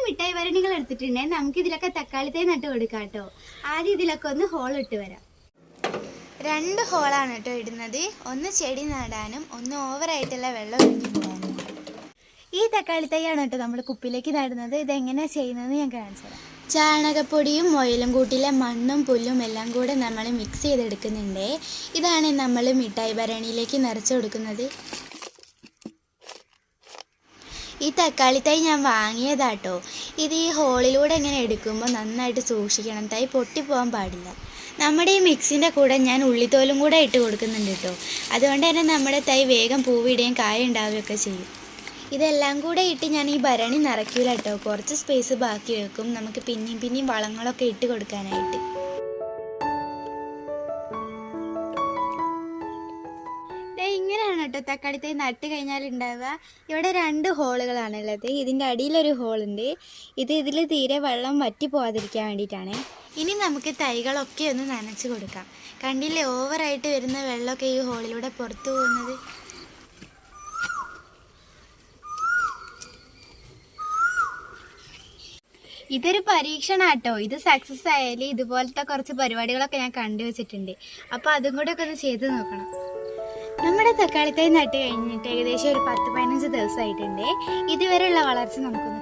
മിഠായി ഭരണികൾ എടുത്തിട്ടുണ്ടെങ്കിൽ നമുക്ക് ഇതിലൊക്കെ തക്കാളി തൈ നട്ട് കൊടുക്കാം കേട്ടോ. ആദ്യം ഇതിലൊക്കെ ഒന്ന് ഹോൾ ഇട്ട് വരാം. 2 ഹോളാണ് കേട്ടോ ഇടുന്നത്. ഒന്ന് ചെടി നടാനും ഒന്ന് ഓവറായിട്ടുള്ള വെള്ളം ഒഴിഞ്ഞു പോകാനും. ഈ തക്കാളി തൈയാണ് കേട്ടോ നമ്മൾ കുപ്പിയിലേക്ക് നടുന്നത്. ഇതെങ്ങനെയാണ് ചെയ്യുന്നതെന്ന് ഞാൻ കാണിച്ചു തരാം. ചാണകപ്പൊടിയും മുയലും കൂട്ടിലെ മണ്ണും പുല്ലും എല്ലാം കൂടെ നമ്മൾ മിക്സ് ചെയ്തെടുക്കുന്നുണ്ട്. ഇതാണ് നമ്മൾ മിഠായി ഭരണിയിലേക്ക് നിറച്ച് കൊടുക്കുന്നത്. ഈ തക്കാളി തൈ ഞാൻ വാങ്ങിയതാട്ടോ. ഇത് ഈ ഹോളിലൂടെ ഇങ്ങനെ എടുക്കുമ്പോൾ നന്നായിട്ട് സൂക്ഷിക്കണം, തൈ പൊട്ടിപ്പോകാൻ പാടില്ല. നമ്മുടെ ഈ മിക്സിൻ്റെ കൂടെ ഞാൻ ഉള്ളിത്തോലും കൂടെ ഇട്ട് കൊടുക്കുന്നുണ്ട് കേട്ടോ. അതുകൊണ്ട് തന്നെ നമ്മുടെ തൈ വേഗം പൂവിടുകയും കായ ഉണ്ടാവുകയൊക്കെ ചെയ്യും. ഇതെല്ലാം കൂടെ ഇട്ട് ഞാൻ ഈ ഭരണി നിറയ്ക്കില്ല കേട്ടോ. കുറച്ച് സ്പേസ് ബാക്കി വെക്കും, നമുക്ക് പിന്നെയും വളങ്ങളൊക്കെ ഇട്ട് കൊടുക്കാനായിട്ട്. ഇങ്ങനെയാണ് കേട്ടോ തക്കാളി തൈ നട്ട് കഴിഞ്ഞാൽ ഉണ്ടാവുക. ഇവിടെ 2 ഹോളുകളാണുള്ളത്. ഇതിൻ്റെ അടിയിലൊരു ഹോളുണ്ട്. ഇതിൽ തീരെ വെള്ളം വറ്റി പോകാതിരിക്കാൻ വേണ്ടിയിട്ടാണ്. ഇനി നമുക്ക് തൈകളൊക്കെ ഒന്ന് നനച്ച് കൊടുക്കാം. കണ്ടില്ലേ ഓവറായിട്ട് വരുന്ന വെള്ളമൊക്കെ ഈ ഹോളിലൂടെ പുറത്തു പോകുന്നത്. ഇതൊരു പരീക്ഷണാട്ടോ. ഇത് സക്സസ് ആയാൽ ഇതുപോലത്തെ കുറച്ച് പരിപാടികളൊക്കെ ഞാൻ കണ്ടുവച്ചിട്ടുണ്ട്. അപ്പോൾ അതും കൂടെ ഒക്കെ ഒന്ന് ചെയ്ത് നോക്കണം. നമ്മുടെ തക്കാളി തൈ നട്ട് കഴിഞ്ഞിട്ട് ഏകദേശം ഒരു 10-15 ദിവസമായിട്ടുണ്ട്. ഇതുവരെയുള്ള വളർച്ച നമുക്കൊന്ന്